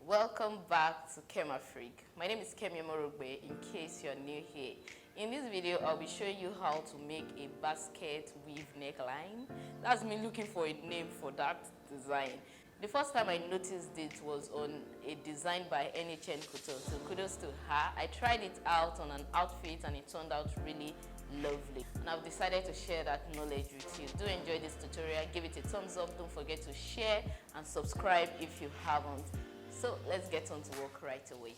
Welcome back to Kema Freak. My name is Kemi Morogbe in case you're new here. In this video, I'll be showing you how to make a basket weave neckline. That's me looking for a name for that design. The first time I noticed it was on a design by NHN Couture, so kudos to her. I tried it out on an outfit and it turned out really lovely. And I've decided to share that knowledge with you. Do enjoy this tutorial, give it a thumbs up, don't forget to share and subscribe if you haven't. So let's get on to work right away.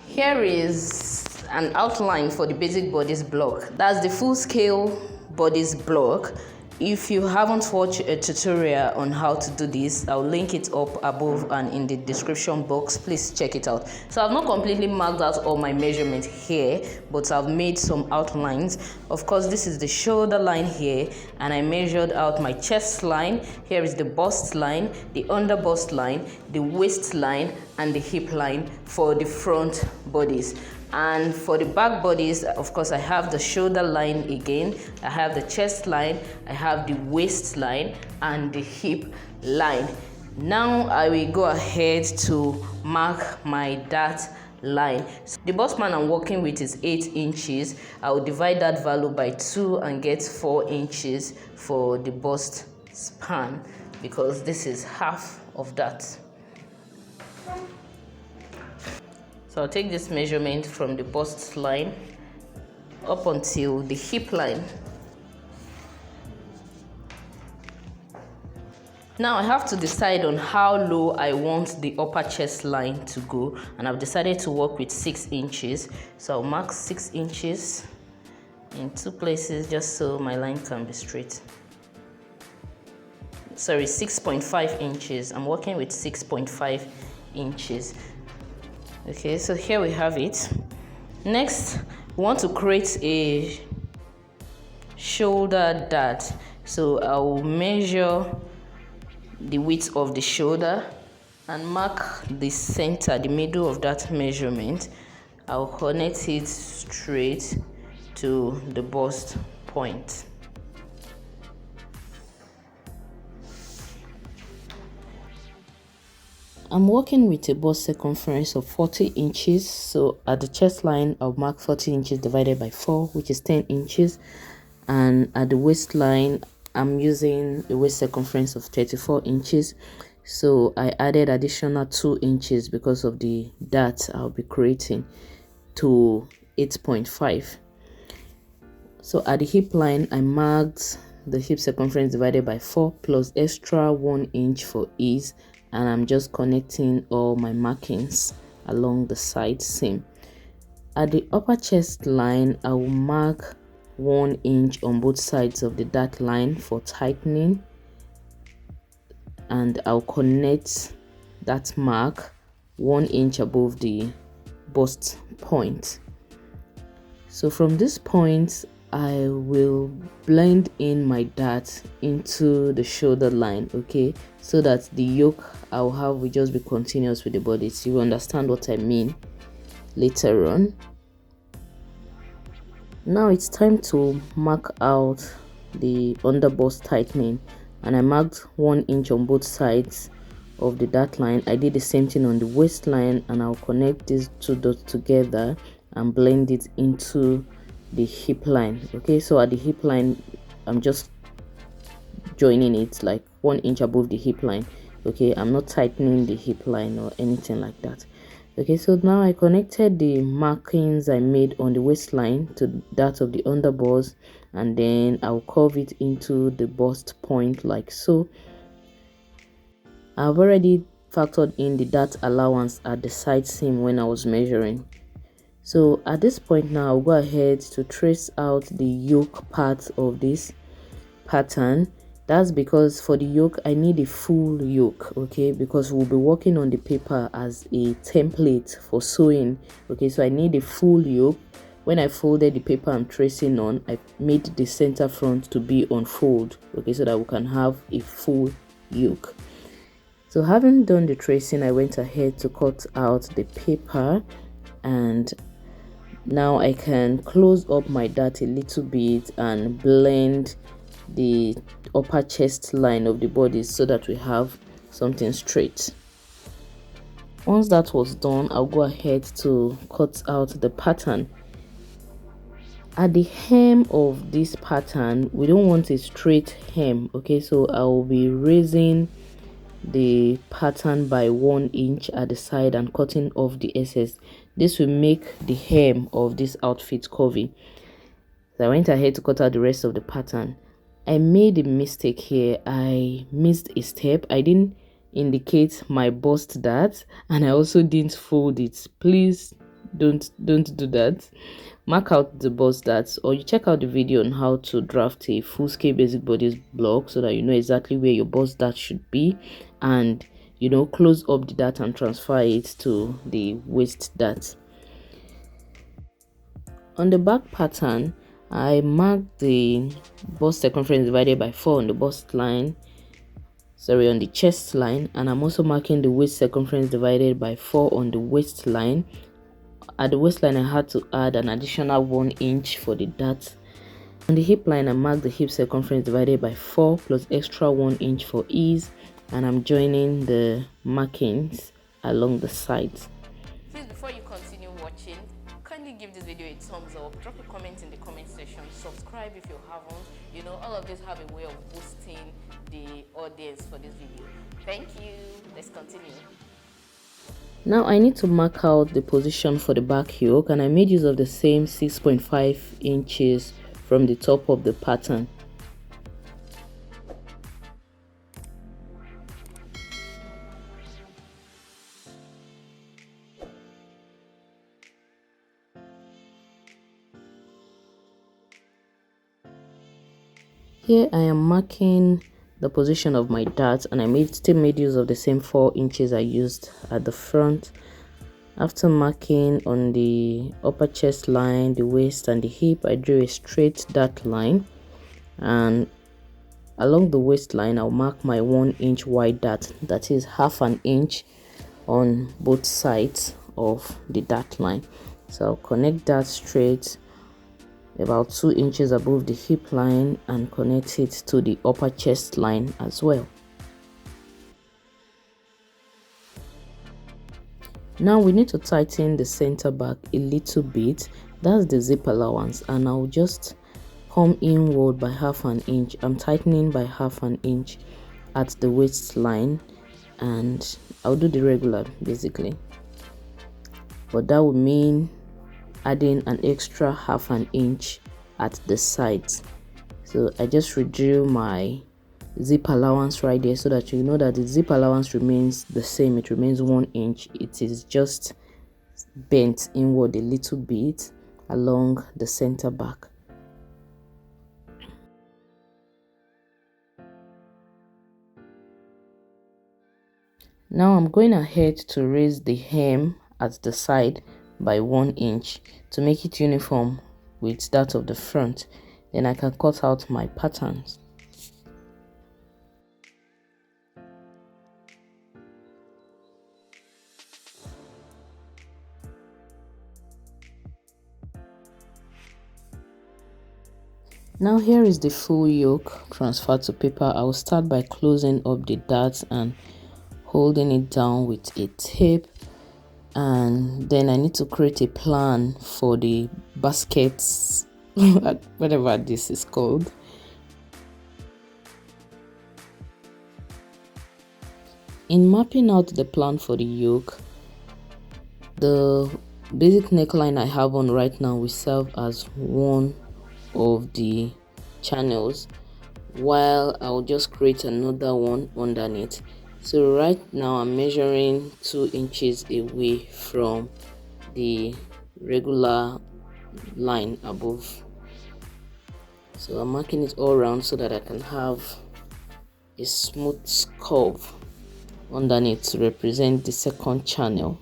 Here is an outline for the basic bodice block. That's the full scale bodice block. If you haven't watched a tutorial on how to do this, I'll link it up above and in the description box. Please check it out. So I've not completely marked out all my measurement here, but I've made some outlines. Of course, this is the shoulder line here, and I measured out my chest line. Here is the bust line, the under bust line, the waist line, and the hip line for the front bodice. And for the back bodies, of course, I have the shoulder line again, I have the chest line, I have the waist line, and the hip line. Now I will go ahead to mark my dart line. So the bust span I'm working with is 8 inches. I will divide that value by 2 and get 4 inches for the bust span, because this is half of that. So I'll take this measurement from the bust line up until the hip line. Now I have to decide on how low I want the upper chest line to go, and I've decided to work with 6 inches. So I'll mark 6 inches in 2 places just so my line can be straight. Sorry, 6.5 inches. I'm working with 6.5 inches. Okay, so here we have it. Next, we want to create a shoulder dart. So I will measure the width of the shoulder and mark the center, the middle of that measurement. I'll connect it straight to the bust point. I'm working with a bust circumference of 40 inches, so at the chest line I'll mark 40 inches divided by 4, which is 10 inches, and at the waistline I'm using a waist circumference of 34 inches, so I added additional 2 inches because of the dart I'll be creating to 8.5. So at the hip line I marked the hip circumference divided by 4 plus extra 1 inch for ease, and I'm just connecting all my markings along the side seam. At the upper chest line, I will mark 1 inch on both sides of the dart line for tightening, and I'll connect that mark 1 inch above the bust point. So from this point, I will blend in my dart into the shoulder line, okay, so that the yoke I'll have will just be continuous with the body. So you understand what I mean later on. Now it's time to mark out the under bust tightening, and I marked 1 inch on both sides of the dart line. I did the same thing on the waistline, and I'll connect these 2 dots together and blend it into the hip line. Okay, so at the hip line I'm just joining it like 1 inch above the hip line. Okay, I'm not tightening the hip line or anything like that. Okay, so now I connected the markings I made on the waistline to that of the under bust, and then I'll curve it into the bust point like so. I've already factored in the dart allowance at the side seam when I was measuring. So at this point now, I'll go ahead to trace out the yoke part of this pattern. That's because for the yoke, I need a full yoke, okay, because we'll be working on the paper as a template for sewing. Okay, so I need a full yoke. When I folded the paper I'm tracing on, I made the center front to be on fold, okay, so that we can have a full yoke. So having done the tracing, I went ahead to cut out the paper, and now I can close up my dart a little bit and blend the upper chest line of the body so that we have something straight. Once that was done, I'll go ahead to cut out the pattern. At the hem of this pattern, we don't want a straight hem, okay? So I will be raising the pattern by 1 inch at the side and cutting off the excess. This will make the hem of this outfit curvy. So I went ahead to cut out the rest of the pattern. I made a mistake here. I missed a step. I didn't indicate my bust dart, and I also didn't fold it. Please don't do that. Mark out the bust darts, or you check out the video on how to draft a full scale basic bodice block so that you know exactly where your bust dart should be, and you know, close up the dart and transfer it to the waist dart. On the back pattern, I marked the bust circumference divided by 4 on the bust line, on the chest line, and I'm also marking the waist circumference divided by 4 on the waistline. At the waistline, I had to add an additional 1 inch for the dart. On the hip line, I marked the hip circumference divided by 4 plus extra 1 inch for ease, and I'm joining the markings along the sides. Please, before you continue watching, kindly give this video a thumbs up, drop a comment in the comment section, subscribe if you haven't. You know, all of this have a way of boosting the audience for this video. Thank you. Let's continue. Now I need to mark out the position for the back yoke, and I made use of the same 6.5 inches from the top of the pattern. Here I am marking the position of my dart, and I still made use of the same 4 inches I used at the front. After marking on the upper chest line, the waist and the hip, I drew a straight dart line, and along the waistline I'll mark my 1 inch wide dart, that is half an inch on both sides of the dart line. So I'll connect that straight about 2 inches above the hip line and connect it to the upper chest line as well. Now we need to tighten the center back a little bit. That's the zip allowance, and I'll just come inward by half an inch. I'm tightening by half an inch at the waistline, and I'll do the regular basically, but that would mean adding an extra half an inch at the sides. So I just redrew my zip allowance right there so that you know that the zip allowance remains the same. It remains 1 inch. It is just bent inward a little bit along the center back. Now I'm going ahead to raise the hem at the side by 1 inch to make it uniform with that of the front. Then I can cut out my patterns. Now here is the full yoke transferred to paper. I will start by closing up the darts and holding it down with a tape, and then I need to create a plan for the baskets whatever this is called. In mapping out the plan for the yoke, the basic neckline I have on right now will serve as one of the channels, while I'll just create another one underneath. So right now I'm measuring 2 inches away from the regular line above. So I'm marking it all around so that I can have a smooth curve underneath to represent the second channel.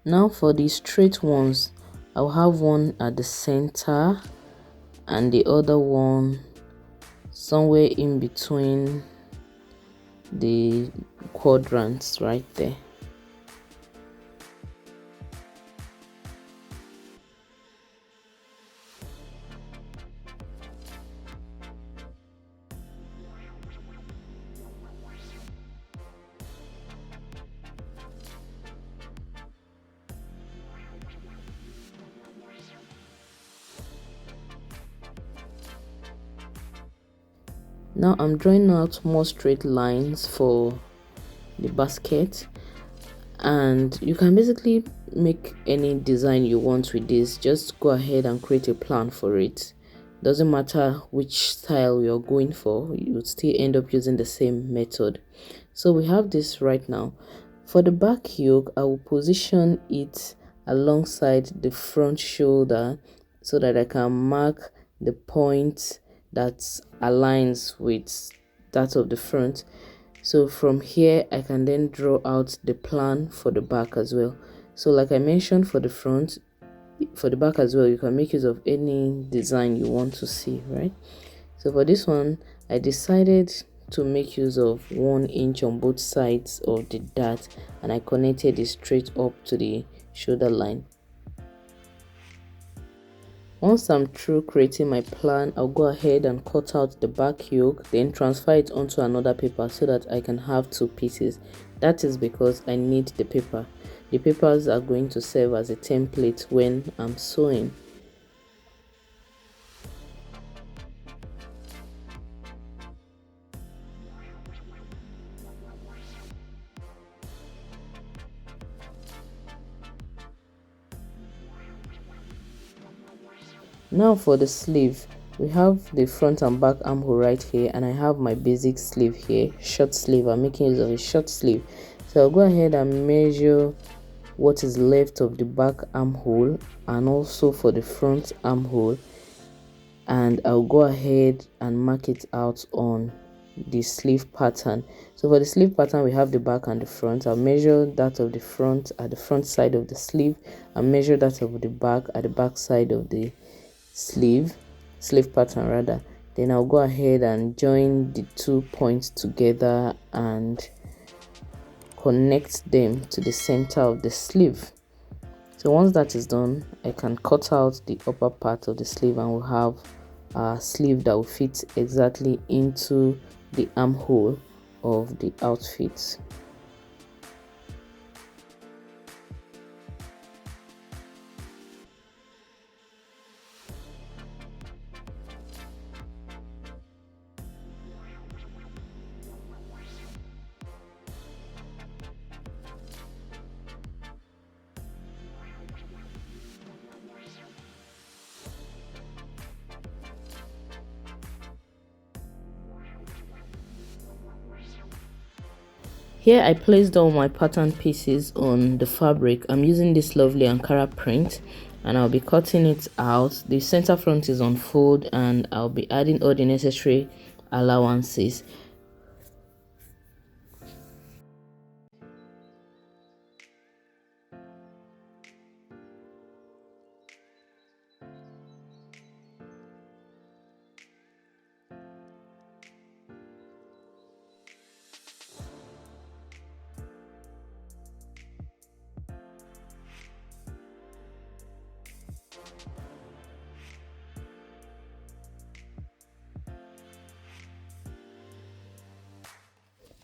Now for the straight ones, I'll have one at the center and the other one somewhere in between the quadrants right there. Now I'm drawing out more straight lines for the basket, and you can basically make any design you want with this. Just go ahead and create a plan for it. Doesn't matter which style you're going for, you would still end up using the same method. So we have this right now. For the back yoke, I will position it alongside the front shoulder so that I can mark the point that aligns with that of the front. So from here I can then draw out the plan for the back as well. So like I mentioned, for the front, for the back as well, you can make use of any design you want to see, right? So for this one, I decided to make use of 1 inch on both sides of the dart, and I connected it straight up to the shoulder line. Once I'm through creating my plan, I'll go ahead and cut out the back yoke, then transfer it onto another paper so that I can have 2 pieces. That is because I need the paper. The papers are going to serve as a template when I'm sewing. Now for the sleeve, we have the front and back armhole right here, and I have my basic sleeve here, short sleeve. I'm making use of a short sleeve. So I'll go ahead and measure what is left of the back armhole and also for the front armhole, and I'll go ahead and mark it out on the sleeve pattern. So for the sleeve pattern, we have the back and the front. I'll measure that of the front at the front side of the sleeve and measure that of the back at the back side of the sleeve pattern rather. Then I'll go ahead and join the 2 points together and connect them to the center of the sleeve. So once that is done, I can cut out the upper part of the sleeve and we'll have a sleeve that will fit exactly into the armhole of the outfit. Here I placed all my pattern pieces on the fabric. I'm using this lovely Ankara print and I'll be cutting it out. The center front is on fold and I'll be adding all the necessary allowances.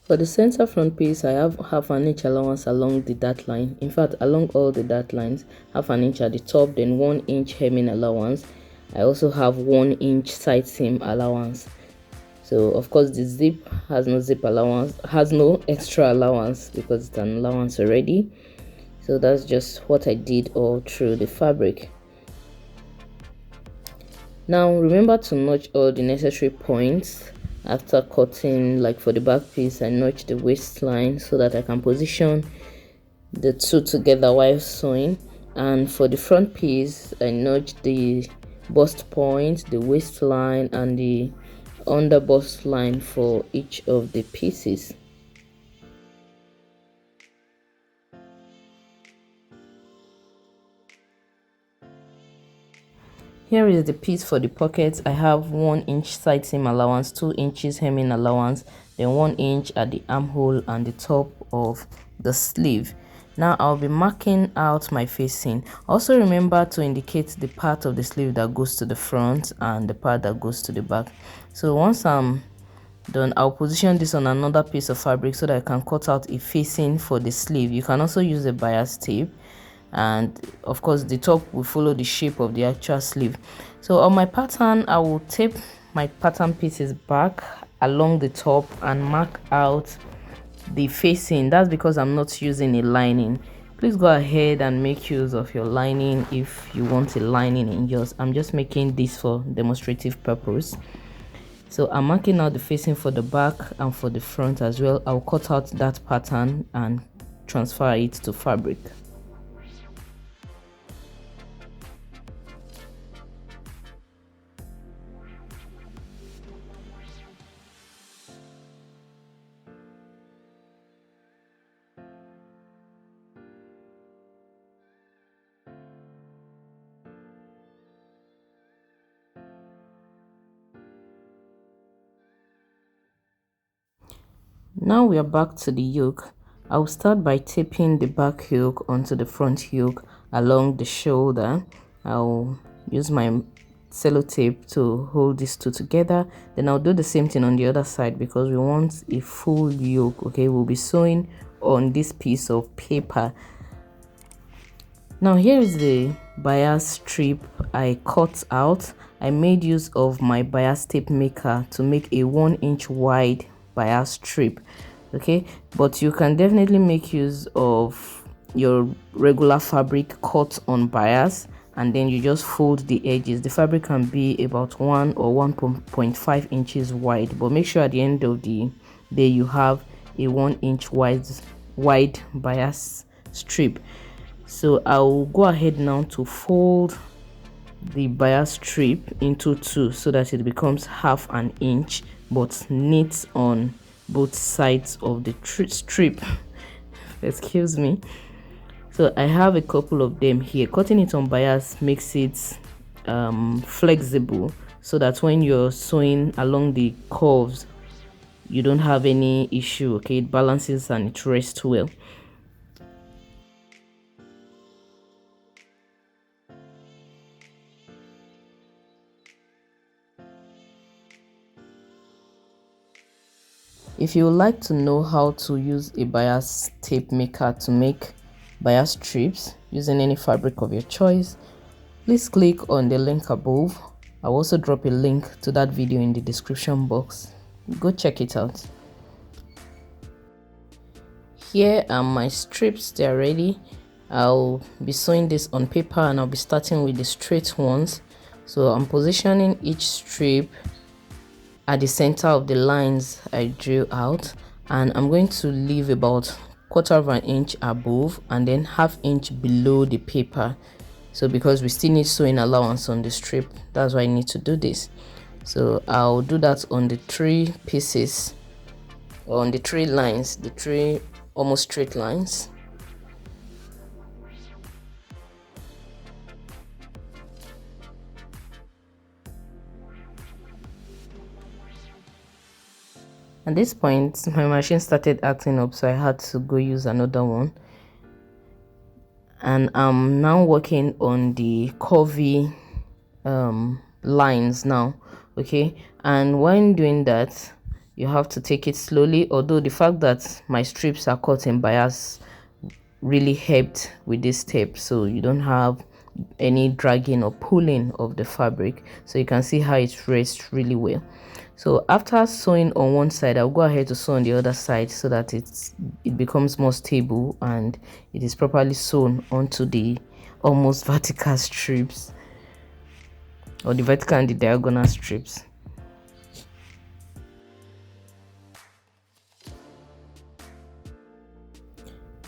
For the center front piece, I have half an inch allowance along the dart line. In fact, along all the dart lines, half an inch at the top, then 1 inch hemming allowance. I also have 1 inch side seam allowance. So of course the zip has no zip allowance, has no extra allowance because it's an allowance already. So that's just what I did all through the fabric. Now remember to notch all the necessary points after cutting. Like for the back piece, I notched the waistline so that I can position the 2 together while sewing, and for the front piece I notched the bust point, the waistline, and the under bust line for each of the pieces. Here is the piece for the pockets. I have 1 inch side seam allowance, 2 inches hemming allowance, then 1 inch at the armhole and the top of the sleeve. Now I'll be marking out my facing. Also remember to indicate the part of the sleeve that goes to the front and the part that goes to the back. So once I'm done, I'll position this on another piece of fabric so that I can cut out a facing for the sleeve. You can also use a bias tape, and of course the top will follow the shape of the actual sleeve. So on my pattern, I will tape my pattern pieces back along the top and mark out the facing. That's because I'm not using a lining. Please go ahead and make use of your lining if you want a lining in yours. I'm just making this for demonstrative purpose. So I'm marking out the facing for the back and for the front as well. I'll cut out that pattern and transfer it to fabric. Now we are back to the yoke. I'll start by taping the back yoke onto the front yoke along the shoulder. I'll use my sellotape to hold these two together. Then I'll do the same thing on the other side because we want a full yoke. Okay, we'll be sewing on this piece of paper. Now here is the bias strip I cut out. I made use of my bias tape maker to make a 1 inch wide bias strip. Okay, but you can definitely make use of your regular fabric cut on bias, and then you just fold the edges. The fabric can be about 1 or 1.5 inches wide, but make sure at the end of the day you have a 1 inch wide bias strip. So I'll go ahead now to fold the bias strip into 2 so that it becomes half an inch but neat on both sides of the strip. Excuse me. So I have a couple of them here. Cutting it on bias makes it flexible so that when you're sewing along the curves you don't have any issue. Okay, it balances and it rests well. If you would like to know how to use a bias tape maker to make bias strips using any fabric of your choice, please click on the link above. I'll also drop a link to that video in the description box. Go check it out. Here are my strips, they're ready. I'll be sewing this on paper and I'll be starting with the straight ones. So I'm positioning each strip at the center of the lines I drew out, and I'm going to leave about 1/4 inch above and then 1/2 inch below the paper. So because we still need sewing allowance on the strip, that's why I need to do this. So I'll do that on the 3 pieces, on the 3 lines, the 3 almost straight lines. At this point, my machine started acting up, so I had to go use another one. And I'm now working on the curvy lines now. Okay, and when doing that, you have to take it slowly. Although the fact that my strips are cut in bias really helped with this step, so you don't have any dragging or pulling of the fabric. So you can see how it rests really well. So after sewing on one side, I'll go ahead to sew on the other side so that it becomes more stable and it is properly sewn onto the almost vertical strips, or the vertical and the diagonal strips.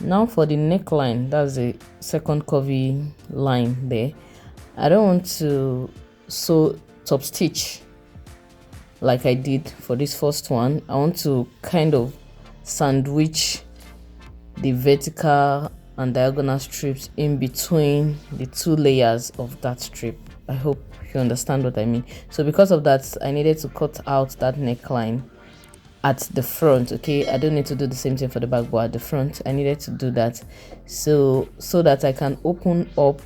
Now for the neckline, that's the second curvy line there. I don't want to sew top stitch like I did for this first one. I want to kind of sandwich the vertical and diagonal strips in between the 2 layers of that strip. I hope you understand what I mean. So because of that, I needed to cut out that neckline at the front. Okay, I don't need to do the same thing for the back, but at the front I needed to do that so that I can open up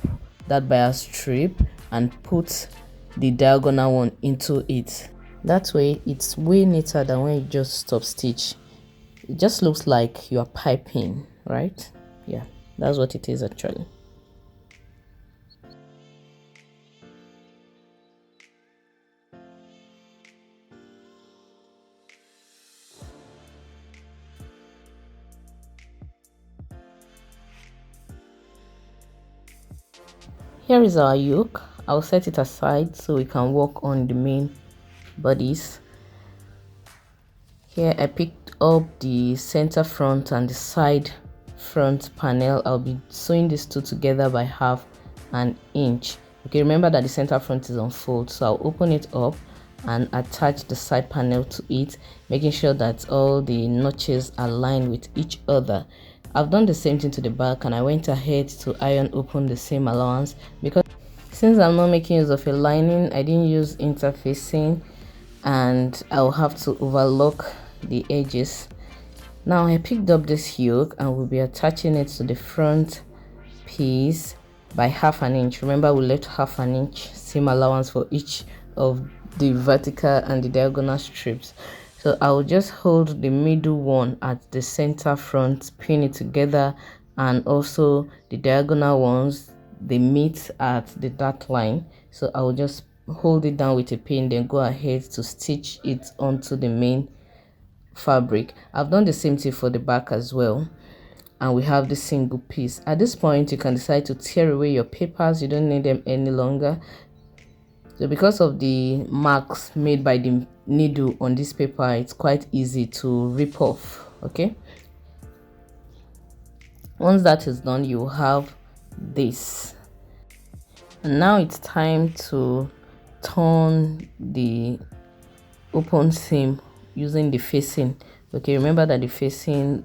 that bias strip and put the diagonal one into it. That way it's way neater than when you just stop stitch. It just looks like you are piping, right? Yeah, that's what it is actually. Here is our yoke. I'll set it aside so we can work on the main bodies. Here I picked up the center front and the side front panel. I'll be sewing these two together by 1/2 inch. Okay, remember that the center front is on fold, so I'll open it up and attach the side panel to it, making sure that all the notches align with each other. I've done the same thing to the back, and I went ahead to iron open the same allowance because since I'm not making use of a lining, I didn't use interfacing, and I'll have to overlock the edges. Now I picked up this yoke and we'll be attaching it to the front piece by 1/2 inch. Remember, we left 1/2 inch seam allowance for each of the vertical and the diagonal strips. So I'll just hold the middle one at the center front, pin it together, and also the diagonal ones, they meet at the dot line. So I'll just hold it down with a pin, then go ahead to stitch it onto the main fabric. I've done the same thing for the back as well, and we have the single piece. At this point you can decide to tear away your papers. You don't need them any longer. So because of the marks made by the needle on this paper, it's quite easy to rip off. Okay, once that is done, you will have this. And now it's time to turn the open seam using the facing. Okay, remember that the facing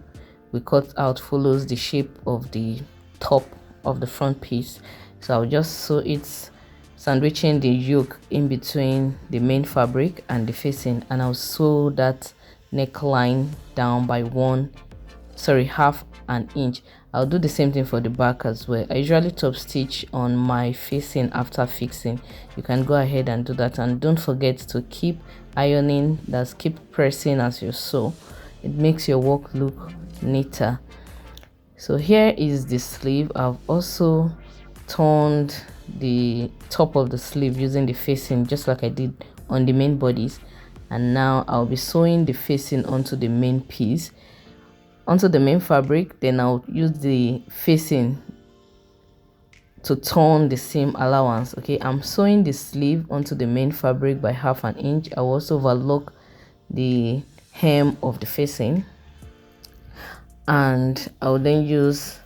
we cut out follows the shape of the top of the front piece. So I'll just sew it, sandwiching the yoke in between the main fabric and the facing, and I'll sew that neckline down by 1/2 inch. I'll do the same thing for the back as well. I usually top stitch on my facing after fixing. You can go ahead and do that, and don't forget to keep ironing, that's keep pressing as you sew. It makes your work look neater. So here is the sleeve. I've also turned the top of the sleeve using the facing just like I did on the main bodies, and now I'll be sewing the facing onto the main piece, onto the main fabric. Then I'll use the facing to turn the seam allowance. Okay, I'm sewing the sleeve onto the main fabric by 1/2 inch. I'll also overlock the hem of the facing, and I'll then use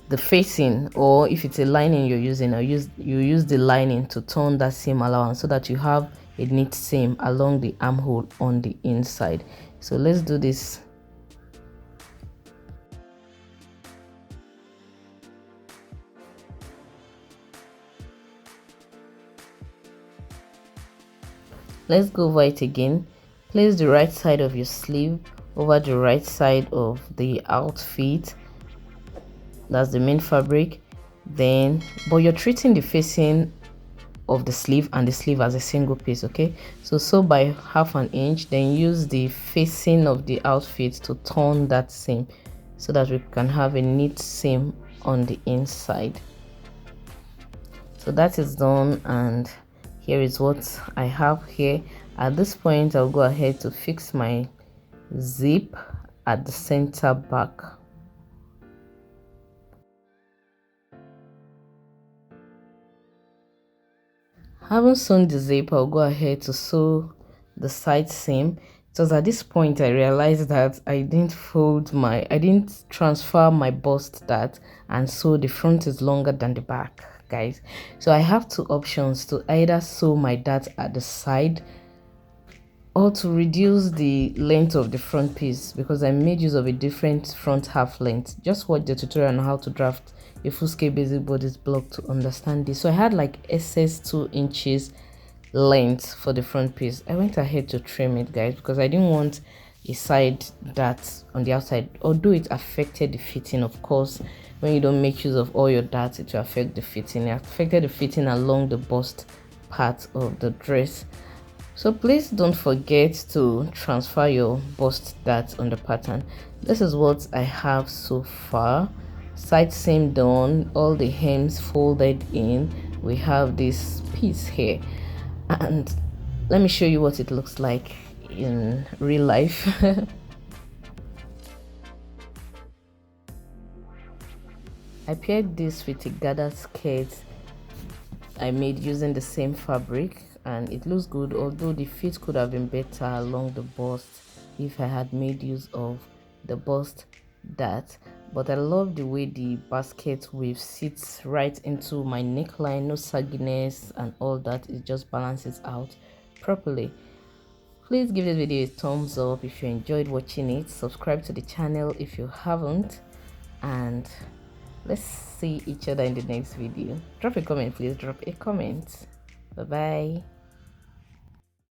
the facing, or if it's a lining you're using, you use the lining to turn that seam allowance so that you have a neat seam along the armhole on the inside. So let's do this. Let's go over it again. Place the right side of your sleeve over the right side of the outfit, that's the main fabric. Then, but you're treating the facing of the sleeve and the sleeve as a single piece. Okay, so sew by 1/2 inch, then use the facing of the outfit to turn that seam so that we can have a neat seam on the inside. So that is done, and here is what I have here. At this point, I'll go ahead to fix my zip at the center back. Having sewn the zip, I'll go ahead to sew the side seam. It was at this point I realized that I didn't transfer my bust dart, and so the front is longer than the back, guys. So I have two options: to either sew my dart at the side or to reduce the length of the front piece, because I made use of a different front half length. Just watch the tutorial on how to draft a full scale basic bodice block to understand this. So I had like excess 2 inches length for the front piece. I went ahead to trim it, guys, because I didn't want a side dart on the outside, although it affected the fitting. Of course, when you don't make use of all your darts, it will affect the fitting. It affected the fitting along the bust part of the dress. So please don't forget to transfer your bust dart on the pattern. This is what I have so far. Side seam done, all the hems folded in. We have this piece here, and let me show you what it looks like in real life. I paired this with a gathered skirt I made using the same fabric, and it looks good, although the fit could have been better along the bust if I had made use of the bust dart. But I love the way the basket weave sits right into my neckline, no sagginess and all that. It just balances out properly. Please give this video a thumbs up if you enjoyed watching it. Subscribe to the channel if you haven't, and let's see each other in the next video. Drop a comment, please drop a comment. Bye bye.